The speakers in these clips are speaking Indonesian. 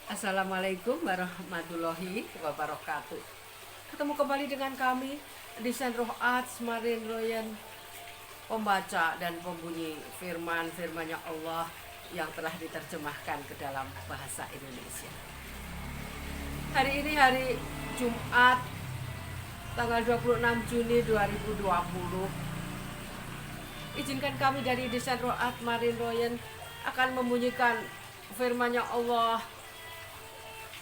Assalamualaikum warahmatullahi wabarakatuh. Ketemu kembali dengan kami di Roh Arts Marin Royan, pembaca dan pembunyi firman-firmannya Allah yang telah diterjemahkan ke dalam bahasa Indonesia. Hari ini hari Jumat tanggal 26 Juni 2020. Izinkan kami dari Desain Roh Arts Marin Royan akan membunyikan firman-Nya Allah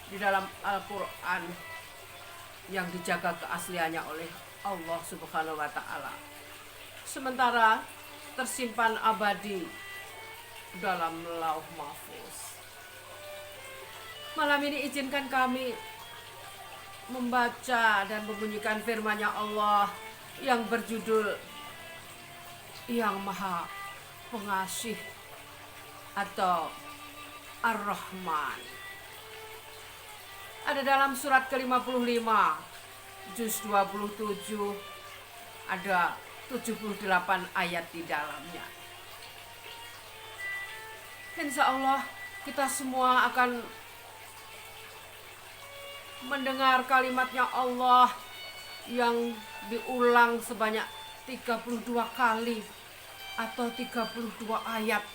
di dalam Al-Quran yang dijaga keasliannya oleh Allah Subhanahu wa Ta'ala, sementara tersimpan abadi dalam Lauh Mahfuz. Malam ini izinkan kami membaca dan membunyikan firman-Nya Allah yang berjudul Yang Maha Pengasih atau Ar-Rahman. Ada dalam surat ke-55, juz 27, ada 78 ayat di dalamnya. Insya Allah kita semua akan mendengar kalimatnya Allah yang diulang sebanyak 32 kali atau 32 ayat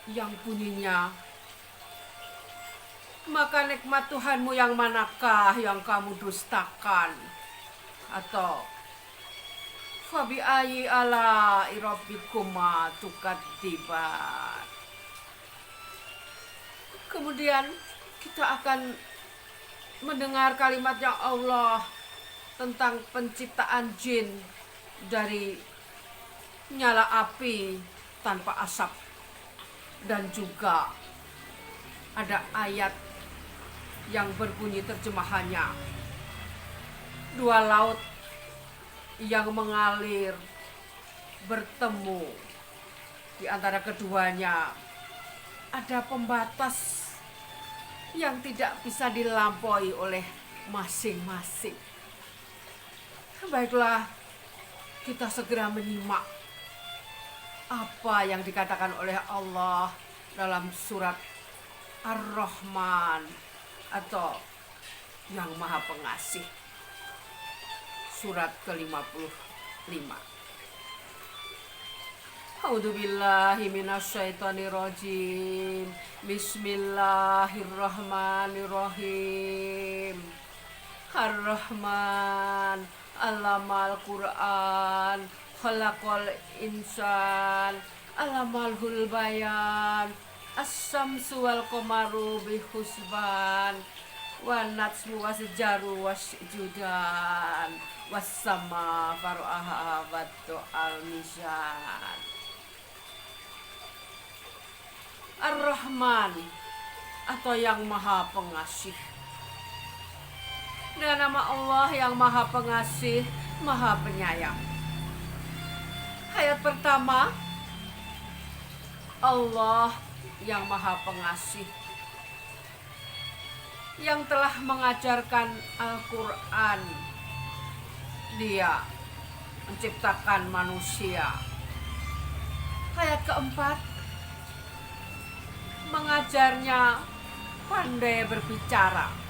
yang bunyinya, maka nikmat Tuhanmu yang manakah yang kamu dustakan? Atau fabi ayyi ala rabbikuma tukadziban. Kemudian kita akan mendengar kalimatnya Allah tentang penciptaan jin dari nyala api tanpa asap, dan juga ada ayat yang berbunyi terjemahannya, dua laut yang mengalir bertemu, di antara keduanya ada pembatas yang tidak bisa dilampaui oleh masing-masing. Baiklah, kita segera menyimak apa yang dikatakan oleh Allah dalam surat Ar-Rahman atau Yang Maha Pengasih, surat ke-55. A'udzubillahi minasyaitonirrajim. Bismillahirrahmanirrahim. Ar-Rahman Allamal Quran, khalaqal insan, alamalhul bayan, as-samsu wal qamaru bihusban, wan natsmu wasjaru wasjudan, was-sama faru'aha wattu al-mizan. Ar-Rahman atau Yang Maha Pengasih. Dengan nama Allah yang Maha Pengasih, Maha Penyayang. Ayat pertama, Allah yang Maha Pengasih, yang telah mengajarkan Al-Quran. Dia menciptakan manusia. Ayat keempat, mengajarnya pandai berbicara.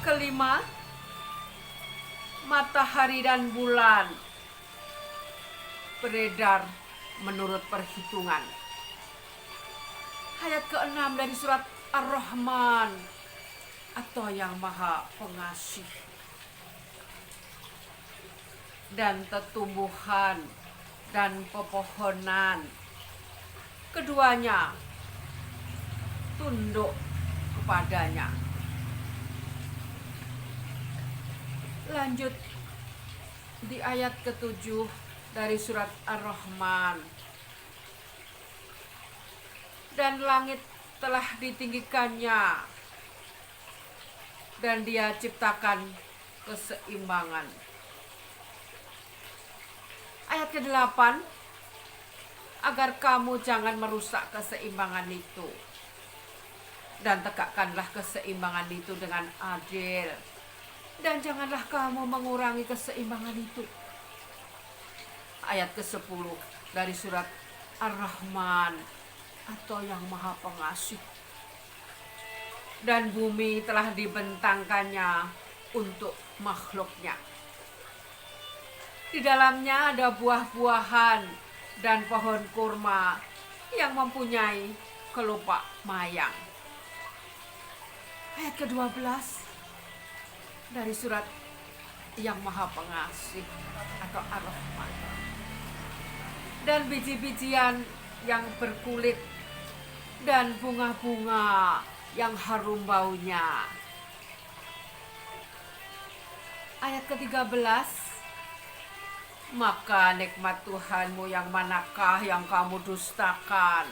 Kelima, matahari dan bulan beredar menurut perhitungan. Ayat ke-6 dari surat Ar-Rahman atau Yang Maha Pengasih. Dan tumbuhan dan pepohonan, keduanya tunduk kepadanya. Lanjut di ayat ke-7 dari surat Ar-Rahman. Dan langit telah ditinggikannya, dan Dia ciptakan keseimbangan. Ayat ke-8, agar kamu jangan merusak keseimbangan itu, dan tegakkanlah keseimbangan itu dengan adil, dan janganlah kamu mengurangi keseimbangan itu. Ayat ke-10 dari surat Ar-Rahman atau yang Maha Pengasih. Dan bumi telah dibentangkannya untuk makhluknya. Di dalamnya ada buah-buahan dan pohon kurma yang mempunyai kelopak mayang. Ayat ke-12 dari surat yang Maha Pengasih atau Ar-Rahman. Dan biji-bijian yang berkulit dan bunga-bunga yang harum baunya. Ayat ke-13, maka nikmat Tuhanmu yang manakah yang kamu dustakan?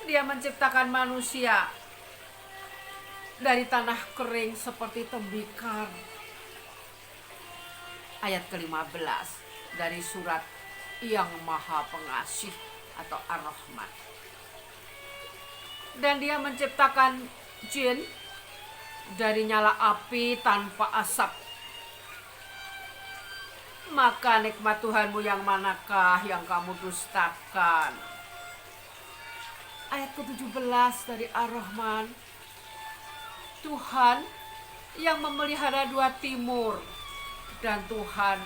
Dia menciptakan manusia dari tanah kering seperti tembikar. Ayat ke-15 dari surat yang Maha Pengasih atau Ar-Rahman. Dan dia menciptakan jin dari nyala api tanpa asap. Maka nikmat Tuhanmu yang manakah yang kamu dustakan? Ayat ke-17 dari Ar-Rahman. Tuhan yang memelihara dua timur dan Tuhan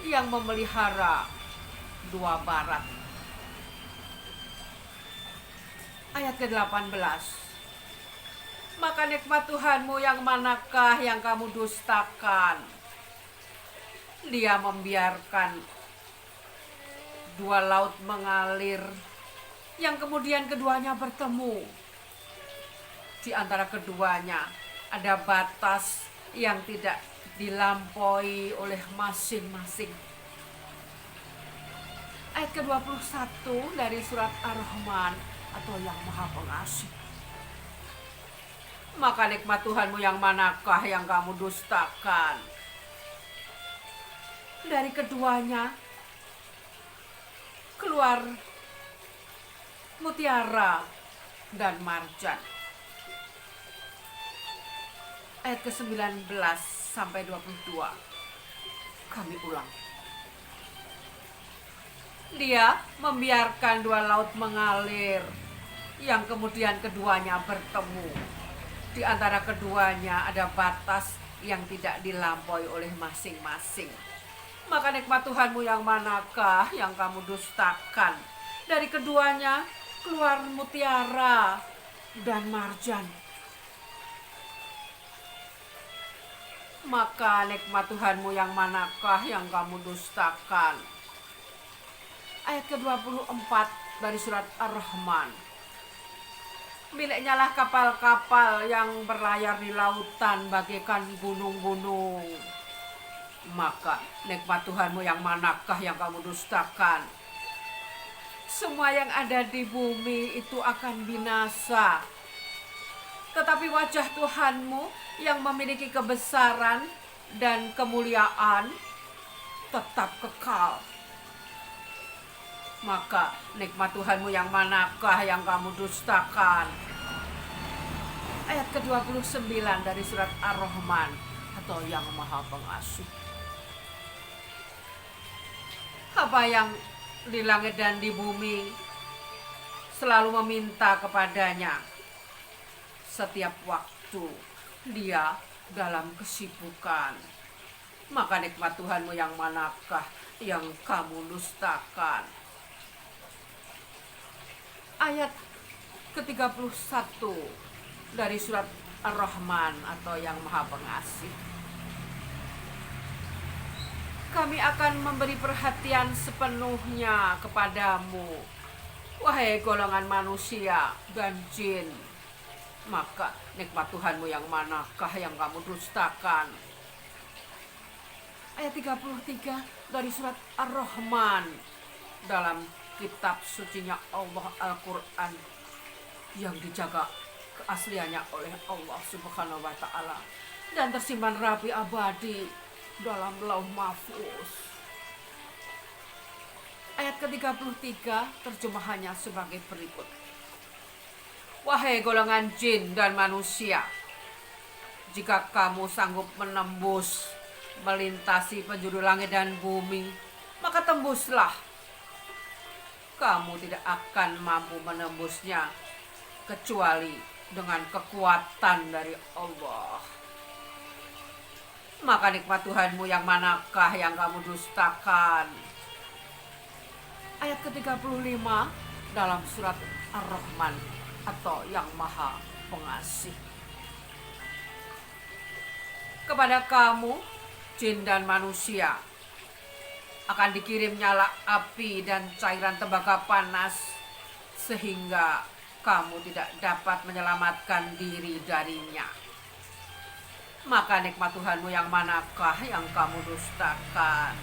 yang memelihara dua barat. Ayat ke-18. Maka nikmat Tuhanmu yang manakah yang kamu dustakan? Dia membiarkan dua laut mengalir, yang kemudian keduanya bertemu. Di antara keduanya ada batas yang tidak dilampaui oleh masing-masing. Ayat ke-21 dari surat Ar-Rahman atau yang Maha Pengasih. Maka nikmat Tuhanmu yang manakah yang kamu dustakan? Dari keduanya keluar mutiara dan marjan. Ayat ke-19 sampai 22. Kami ulang. Dia membiarkan dua laut mengalir, yang kemudian keduanya bertemu. Di antara keduanya ada batas yang tidak dilampaui oleh masing-masing. Maka nikmat Tuhanmu yang manakah yang kamu dustakan? Dari keduanya keluar mutiara dan marjan. Maka nikmat Tuhanmu yang manakah yang kamu dustakan? Ayat ke-24 dari surat Ar-Rahman. Miliknya lah kapal-kapal yang berlayar di lautan bagaikan gunung-gunung. Maka nikmat Tuhanmu yang manakah yang kamu dustakan? Semua yang ada di bumi itu akan binasa. Tetapi wajah Tuhanmu yang memiliki kebesaran dan kemuliaan tetap kekal. Maka nikmat Tuhanmu yang manakah yang kamu dustakan? Ayat ke-29 dari surat Ar-Rahman atau yang Maha Pengasih. Apa yang di langit dan di bumi selalu meminta kepadanya. Setiap waktu dia dalam kesibukan. Maka nikmat Tuhanmu yang manakah yang kamu dustakan? Ayat ke-31 dari surat Ar-Rahman atau yang Maha Pengasih. Kami akan memberi perhatian sepenuhnya kepadamu, wahai golongan manusia dan jin. Maka nikmat Tuhanmu yang manakah yang kamu dustakan? Ayat 33 dari surat Ar-Rahman dalam kitab sucinya Allah Al-Quran yang dijaga keasliannya oleh Allah Subhanahu wa Ta'ala dan tersimpan rapi abadi dalam Lauh Mahfuz. Ayat ke-33 terjemahannya sebagai berikut. Wahai golongan jin dan manusia, jika kamu sanggup menembus, melintasi penjuru langit dan bumi, maka tembuslah. kamu tidak akan mampu menembusnya kecuali dengan kekuatan dari Allah. Maka nikmat Tuhanmu yang manakah yang kamu dustakan? Ayat ke-35 dalam surat Ar-Rahman atau yang Maha Pengasih. Kepada kamu, jin dan manusia, akan dikirim nyala api dan cairan tembaga panas sehingga kamu tidak dapat menyelamatkan diri darinya. Maka nikmat Tuhanmu yang manakah yang kamu dustakan?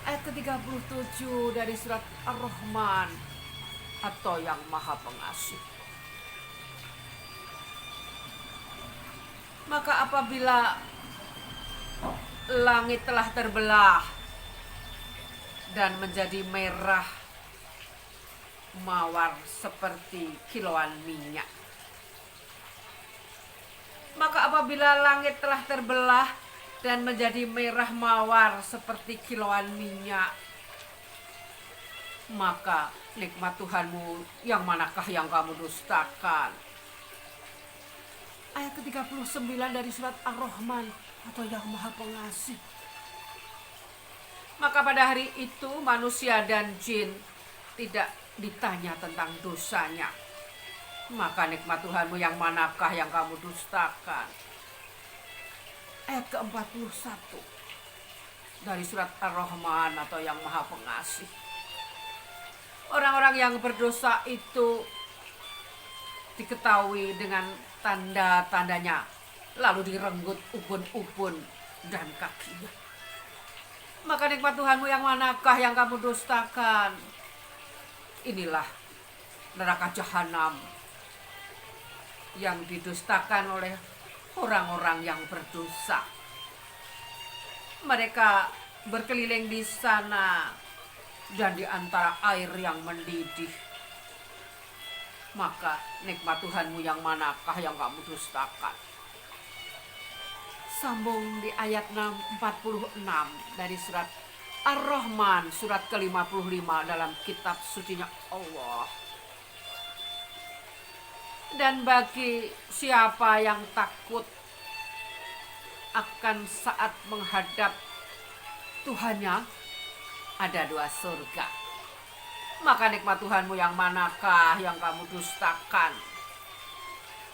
Ayat ke-37 dari surat Ar-Rahman atau yang Maha Pengasih. Maka apabila langit telah terbelah dan menjadi merah mawar seperti kiloan minyak. Maka apabila langit telah terbelah dan menjadi merah mawar seperti kiloan minyak, maka nikmat Tuhanmu yang manakah yang kamu dustakan? Ayat ke-39 dari surat Ar-Rahman atau yang Maha Pengasih. Maka pada hari itu manusia dan jin tidak ditanya tentang dosanya. Maka nikmat Tuhanmu yang manakah yang kamu dustakan? Ayat ke-41 dari surat Ar-Rahman atau yang Maha Pengasih. Orang-orang yang berdosa itu diketahui dengan tanda-tandanya, lalu direnggut ubun-ubun dan kakinya. Maka nikmat Tuhanmu yang manakah yang kamu dustakan? Inilah neraka jahanam yang didustakan oleh orang-orang yang berdosa. Mereka berkeliling di sana dan di antara air yang mendidih. Maka nikmat Tuhanmu yang manakah yang kamu dustakan? Sambung di ayat 46 dari surat Ar-Rahman, surat ke-55 dalam kitab sucinya Allah. Dan bagi siapa yang takut akan saat menghadap Tuhannya, ada 2 surga. Maka nikmat Tuhanmu yang manakah yang kamu dustakan?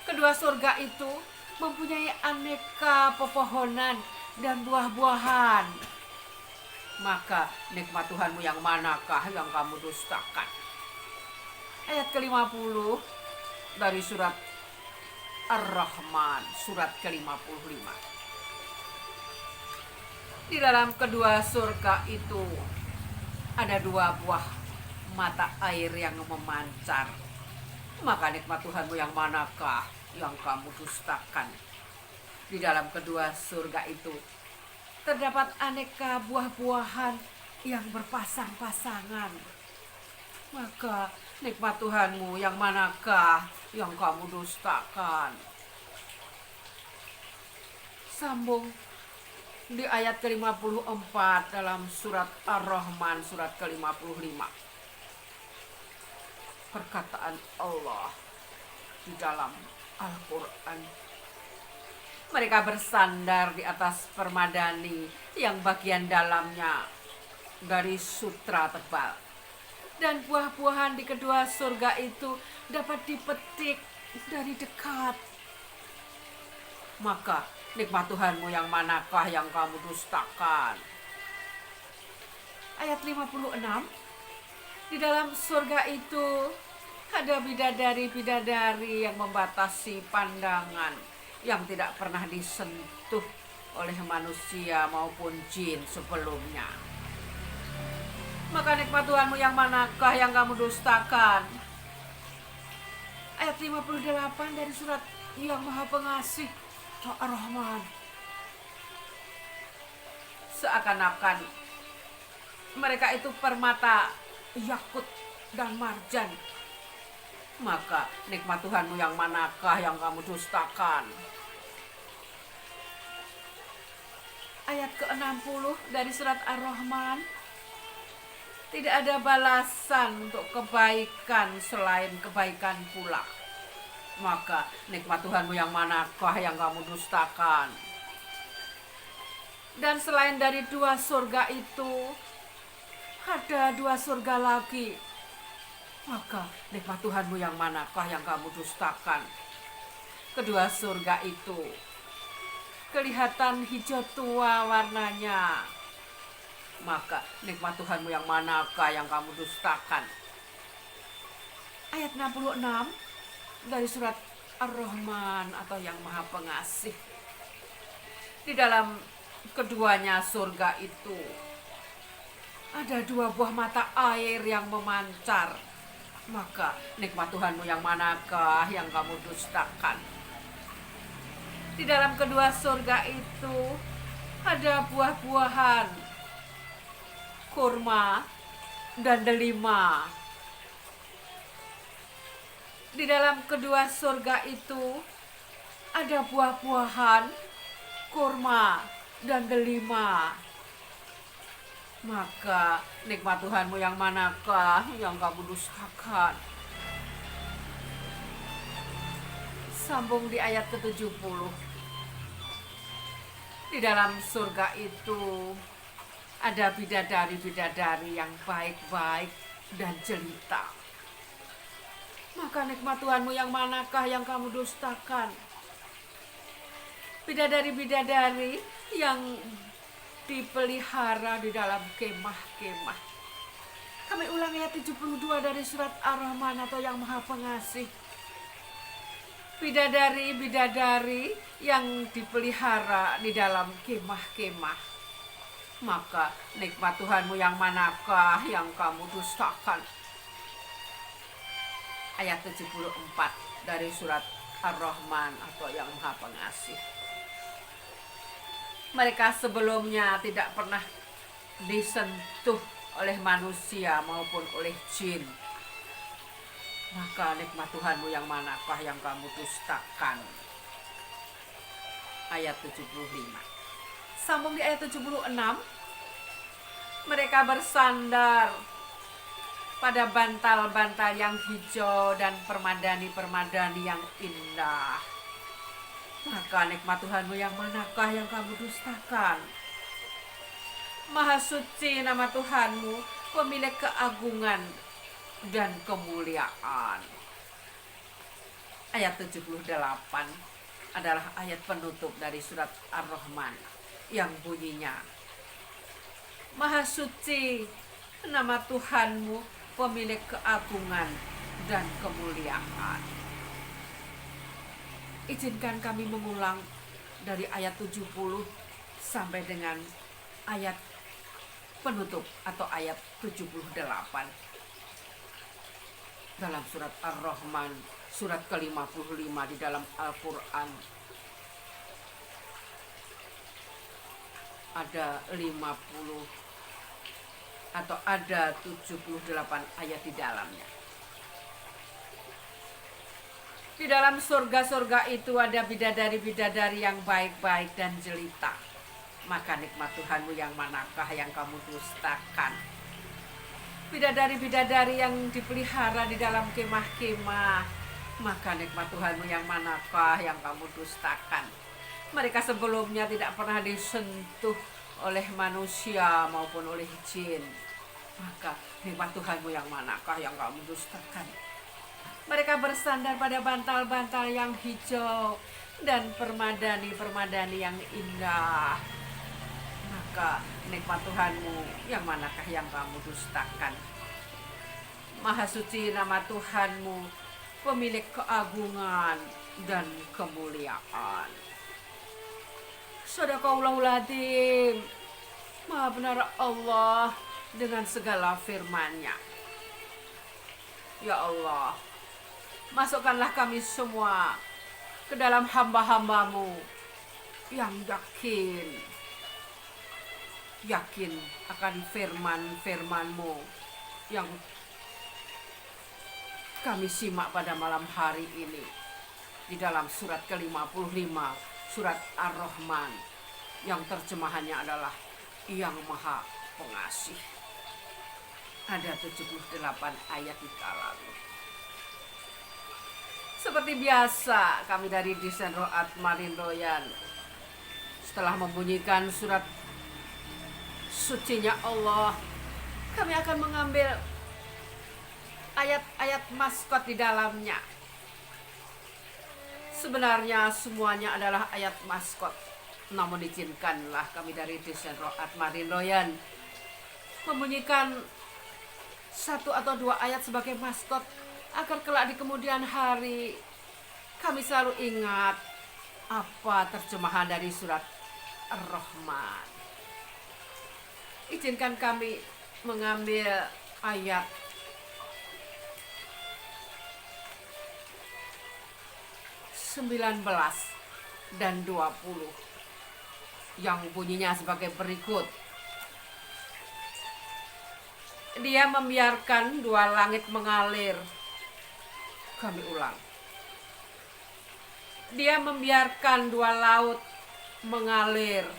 Kedua surga itu mempunyai aneka pepohonan dan buah-buahan. Maka nikmat Tuhanmu yang manakah yang kamu dustakan? Ayat ke-50 dari surat Ar-Rahman, surat ke-55. Di dalam kedua surga itu ada 2 buah mata air yang memancar. Maka nikmat Tuhanmu yang manakah yang kamu dustakan? Di dalam kedua surga itu terdapat aneka buah-buahan yang berpasang-pasangan. Maka nikmat Tuhanmu yang manakah yang kamu dustakan? Sambung di ayat ke-54 dalam surat Ar-Rahman, surat ke-55. Perkataan Allah di dalam Al-Quran. Mereka bersandar di atas permadani yang bagian dalamnya dari sutra tebal. Dan buah-buahan di kedua surga itu dapat dipetik dari dekat. Maka nikmat Tuhanmu yang manakah yang kamu dustakan? Ayat 56. Di dalam surga itu ada bidadari-bidadari yang membatasi pandangan, yang tidak pernah disentuh oleh manusia maupun jin sebelumnya. Maka nikmat Tuhanmu yang manakah yang kamu dustakan? Ayat 58 dari surat yang Maha Pengasih Ar-Rahman. Seakan-akan mereka itu permata, yakut dan marjan. Maka nikmat Tuhanmu yang manakah yang kamu dustakan? Ayat ke-60 dari surat Ar-Rahman. Tidak ada balasan untuk kebaikan selain kebaikan pula. Maka nikmat Tuhanmu yang manakah yang kamu dustakan? Dan selain dari dua surga itu, ada dua surga lagi. Maka nikmat Tuhanmu yang manakah yang kamu dustakan? Kedua surga itu kelihatan hijau tua warnanya. Maka nikmat Tuhanmu yang manakah yang kamu dustakan? Ayat 66 dari surat Ar-Rahman atau yang Maha Pengasih. Di dalam keduanya surga itu ada dua buah mata air yang memancar. Maka nikmat Tuhanmu yang manakah yang kamu dustakan? Di dalam kedua surga itu ada buah-buahan, kurma dan delima. Di dalam kedua surga itu ada buah-buahan, kurma dan delima. Maka nikmat Tuhanmu yang manakah yang kamu dustakan? Sambung di ayat ke-70. Di dalam surga itu ada bidadari-bidadari yang baik-baik dan jelita. Maka nikmat Tuhanmu yang manakah yang kamu dustakan? Bidadari-bidadari yang dipelihara di dalam kemah-kemah. Kami ulang ayat 72 dari surat Ar-Rahman atau yang Maha Pengasih. Bidadari-bidadari yang dipelihara di dalam kemah-kemah. Maka nikmat Tuhanmu yang manakah yang kamu dustakan? Ayat 74 dari surat Ar-Rahman atau yang Maha Pengasih. Mereka sebelumnya tidak pernah disentuh oleh manusia maupun oleh jin. Maka nikmat Tuhanmu yang manakah yang kamu dustakan? Ayat 75. Sambung di ayat 76. Mereka bersandar pada bantal-bantal yang hijau dan permadani-permadani yang indah. Maka nikmat Tuhanmu yang manakah yang kamu dustakan? Maha suci nama Tuhanmu, pemilik keagungan dan kemuliaan. Ayat 78 adalah ayat penutup dari surat Ar-Rahman yang bunyinya, Maha suci nama Tuhanmu, pemilik keagungan dan kemuliaan. Izinkan kami mengulang dari ayat 70 sampai dengan ayat penutup atau ayat 78 dalam surat Ar-Rahman, surat ke-55 di dalam Al-Quran. Ada 50 atau ada 78 ayat di dalamnya. Di dalam surga-surga itu ada bidadari-bidadari yang baik-baik dan jelita. Maka nikmat Tuhanmu yang manakah yang kamu dustakan? Bidadari-bidadari yang dipelihara di dalam kemah-kemah. Maka nikmat Tuhanmu yang manakah yang kamu dustakan? Mereka sebelumnya tidak pernah disentuh oleh manusia maupun oleh jin. Maka nikmat Tuhanmu yang manakah yang kamu dustakan? Mereka bersandar pada bantal-bantal yang hijau dan permadani-permadani yang indah. Maka nikmat Tuhanmu yang manakah yang kamu dustakan? Maha suci nama Tuhanmu, pemilik keagungan dan kemuliaan. Shadaqallahul Adzim. Maha benar Allah dengan segala firman-Nya. Ya Allah, masukkanlah kami semua ke dalam hamba-hambamu yang yakin akan firman-firman-Mu yang kami simak pada malam hari ini di dalam surat ke-55, surat Ar-Rahman, yang terjemahannya adalah Yang Maha Pengasih. ada 78 ayat di lalu. Seperti biasa, kami dari Desain Roat Marindoyan setelah membunyikan surat sucinya Allah, kami akan mengambil ayat-ayat maskot di dalamnya. Sebenarnya semuanya adalah ayat maskot, namun izinkanlah kami dari Desain Roat Marindoyan membunyikan satu atau dua ayat sebagai maskot, agar kelak di kemudian hari kami selalu ingat apa terjemahan dari surat Ar-Rahman. Izinkan kami mengambil ayat 19 dan 20 yang bunyinya sebagai berikut. Dia membiarkan dua langit mengalir. Kami ulang. Dia membiarkan dua laut mengalir,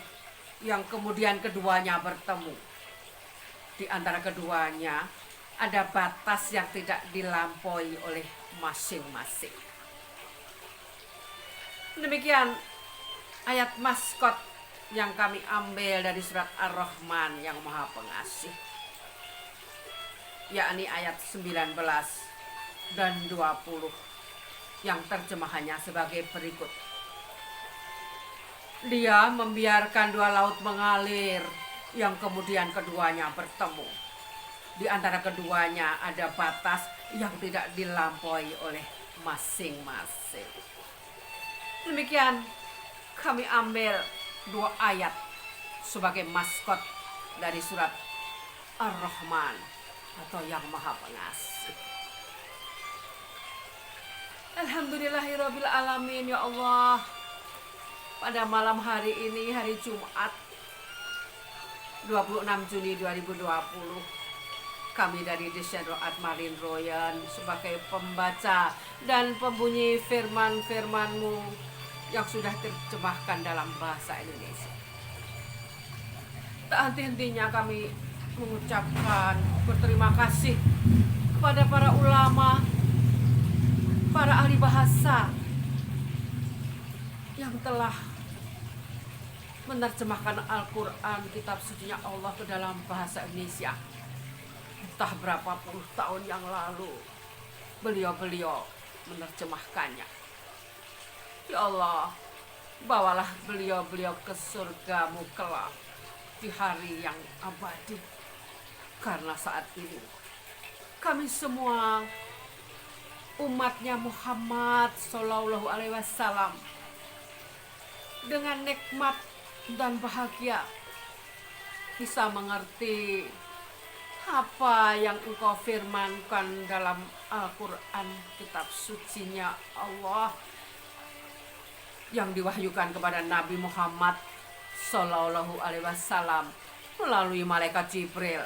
yang kemudian keduanya bertemu. Di antara keduanya ada batas yang tidak dilampaui oleh masing-masing. Demikian ayat maskot yang kami ambil dari surat Ar-Rahman yang Maha Pengasih, yakni ayat 19 dan 20 yang terjemahannya sebagai berikut. Dia membiarkan dua laut mengalir, yang kemudian keduanya bertemu. Di antara keduanya ada batas yang tidak dilampaui oleh masing-masing. Demikian kami ambil dua ayat sebagai maskot dari surat Ar-Rahman atau yang Maha Pengasih. Alhamdulillahirabbil alamin, ya Allah. Pada malam hari ini, hari Jumat 26 Juni 2020, kami dari Desain Roat Marindoyan sebagai pembaca dan pembunyi firman-firman-Mu yang sudah terjemahkan dalam bahasa Indonesia. Tak henti-hentinya kami mengucapkan berterima kasih kepada para ulama, para ahli bahasa yang telah menerjemahkan Al-Quran, kitab sucinya Allah, ke dalam bahasa Indonesia. Entah berapa puluh tahun yang lalu beliau-beliau menerjemahkannya. Ya Allah, bawalah beliau-beliau ke surga-Mu kelak di hari yang abadi. Karena saat ini kami semua umatnya Muhammad Sallallahu Alaihi Wasallam dengan nikmat dan bahagia bisa mengerti apa yang Engkau firmankan dalam Al-Quran, kitab sucinya Allah, yang diwahyukan kepada Nabi Muhammad Sallallahu Alaihi Wasallam melalui malaikat Jibril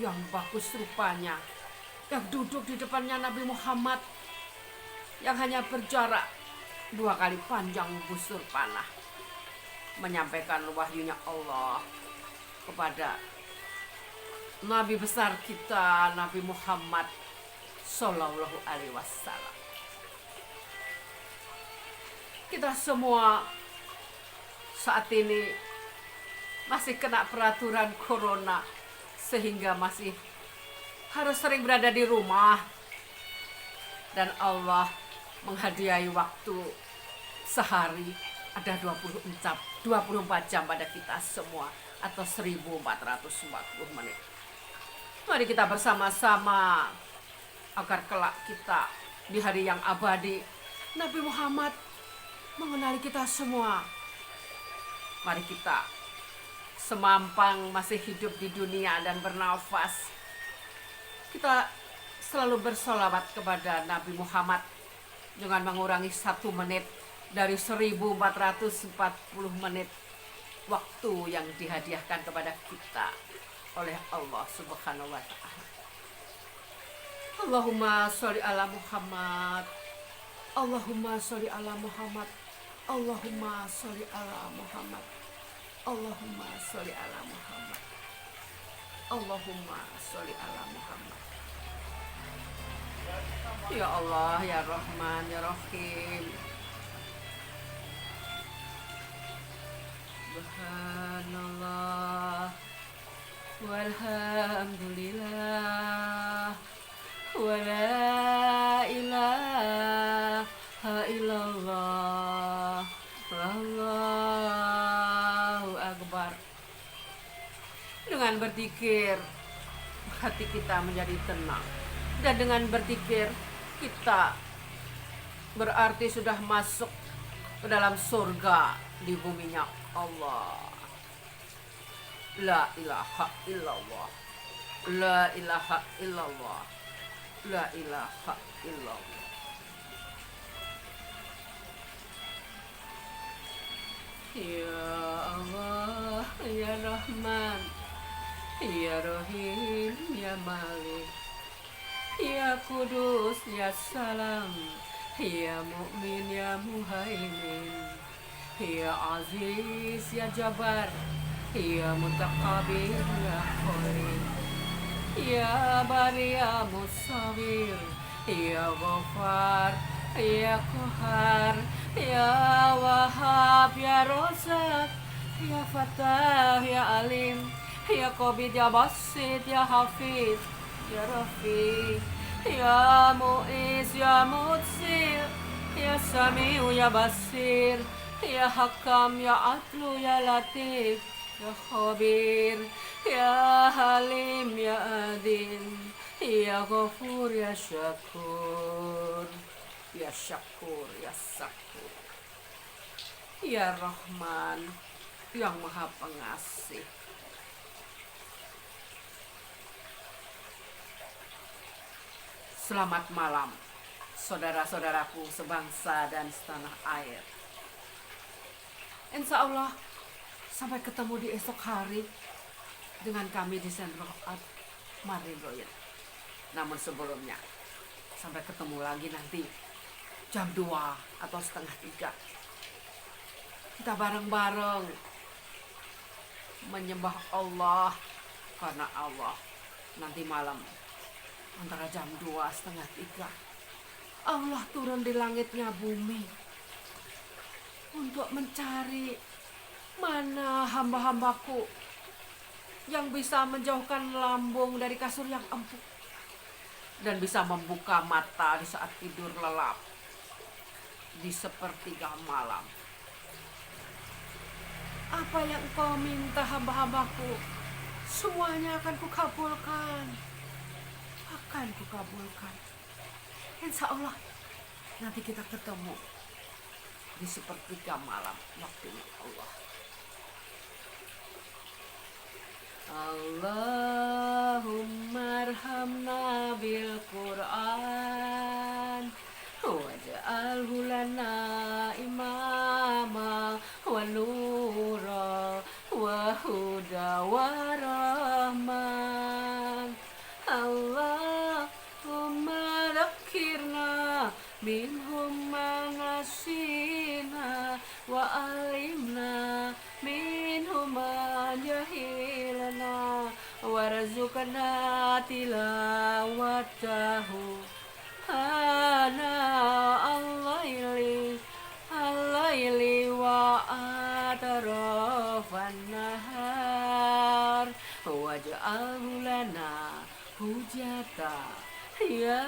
yang bagus rupanya, yang duduk di depannya Nabi Muhammad, yang hanya berjarak 2 kali panjang busur panah, menyampaikan wahyunya Allah kepada Nabi besar kita, Nabi Muhammad Sallallahu Alaihi Wasallam. Kita semua saat ini masih kena peraturan corona, sehingga masih harus sering berada di rumah. Dan Allah menghadiahi waktu sehari ada 24 jam pada kita semua, atau 1440 menit. Mari kita bersama-sama agar kelak kita di hari yang abadi Nabi Muhammad mengenali kita semua. Mari kita semampang masih hidup di dunia dan bernafas, kita selalu bersolawat kepada Nabi Muhammad dengan mengurangi 1 menit dari 1440 menit waktu yang dihadiahkan kepada kita oleh Allah Subhanahu wa Ta'ala. Allahumma sholli ala Muhammad, Allahumma sholli ala Muhammad, Allahumma sholli ala Muhammad, Allahumma sholli ala Muhammad. Allahumma sholli ala Muhammad. Ya Allah, ya Rahman, ya Rahim. Subhanallah walhamdulillah wa la ilaha illallah wallahu akbar. Dengan berzikir hati kita menjadi tenang, dan dengan berzikir kita berarti sudah masuk ke dalam surga di buminya Allah. La ilaha illallah, la ilaha illallah, la ilaha illallah. Ya Allah, ya Rahman, ya Rahim, ya Malik, ya Kudus, ya Salam, ya Mu'min, ya Muhaimin, ya Aziz, ya Jabbar, ya Mutakabir, ya Khalid, ya Bari, ya Musawir, ya Ghafar, ya Qahar, ya Wahab, ya Rozak, ya Fatah, ya Alim, ya Qabid, ya Basit, ya Hafiz, ya Rafi, ya Mu'is, ya Mutsir, ya Sami'u, ya Basir, ya Hakam, ya Atlu, ya Latif, ya Khabir, ya Halim, ya Adil, ya Ghafur, ya Syakur, ya Syakur, ya Sakur, ya Rahman, yang Maha Pengasih. Selamat malam, saudara-saudaraku sebangsa dan setanah air. Insya Allah sampai ketemu di esok hari dengan kami di Sentro At-Marindoyen. Namun sebelumnya, sampai ketemu lagi nanti jam 2 atau setengah 3. Kita bareng-bareng menyembah Allah, karena Allah nanti malam antara jam 2 setengah 3 Allah turun di langitnya bumi untuk mencari mana hamba-hambaku yang bisa menjauhkan lambung dari kasur yang empuk dan bisa membuka mata di saat tidur lelap di sepertiga malam. Apa yang kau minta hamba-hambaku, semuanya akan kukabulkan. Akan kukabulkan. Insya Allah nanti kita ketemu di sepertiga malam waktunya Allah. Allahumma arhamna bil Qur'an waj'alhu lana imama wa nura wa huda wa rahman. Allahumma dhakkirna minhum ma nasina wa alimna minhum ma jahilna warzuqna tilawatahu ana al-laili wa atrafan nahar waj'alhu lana hujata ya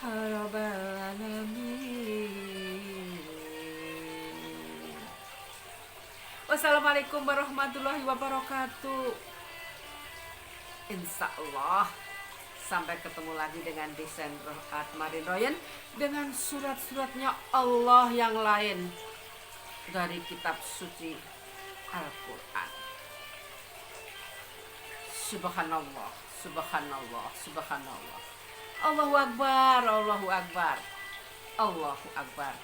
rabbal alamin. Wassalamualaikum warahmatullahi wabarakatuh. Insya Allah sampai ketemu lagi dengan desain At-Marindoyen dengan surat-suratnya Allah yang lain dari kitab suci Al-Quran. Subhanallah, subhanallah, subhanallah. Allahu Akbar, Allahu Akbar, Allahu Akbar.